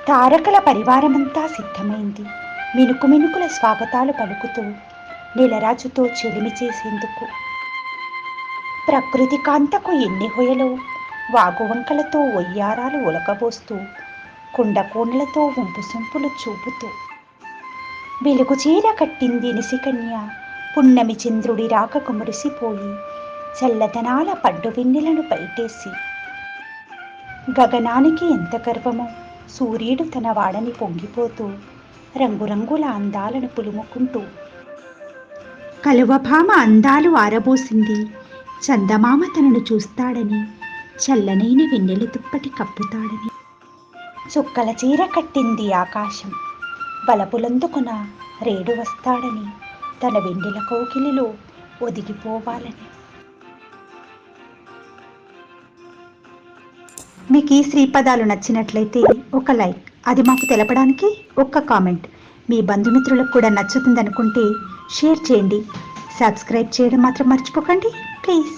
తారకల పరివారమంతా సిద్ధమైంది. మినుకు మినుకుల స్వాగతాలు పలుకుతూ నీలరాజుతో చెలిమి చేసేందుకు. ప్రకృతి కాంతకు ఎన్ని హొయలో వాగువంకలతో ఒయ్యారాలు ఒలకబోస్తూ కుండకోణలతో వంపు సొంపులు చూపుతూ వెలుగు చీర కట్టింది నిశికన్య. పున్నమి చంద్రుడి రాకకు మురిసిపోయి చల్లదనాల పడ్డు వెన్నెలను బయటేసి గగనానికి ఎంత గర్వమో సూర్యుడు తన వాడని పొంగిపోతూ రంగురంగుల అందాలను పులుముకుంటూ కలువభామ అందాలు ఆరబోసింది. చందమామ తనను చూస్తాడని చల్లనైన వెన్నెల దుప్పటి కప్పుతాడని చుక్కల చీర కట్టింది ఆకాశం. బలపులందుకున రేడు వస్తాడని తన వెన్నెల కోకిలిలో ఒదిగిపోవాలని. మీకు ఈ శ్రీపదాలు నచ్చినట్లయితే ఒక లైక్, అది మాకు తెలపడానికి ఒక్క కామెంట్, మీ బంధుమిత్రులకు కూడా నచ్చుతుందనుకుంటే షేర్ చేయండి. సబ్స్క్రైబ్ చేయడం మాత్రం మర్చిపోకండి ప్లీజ్.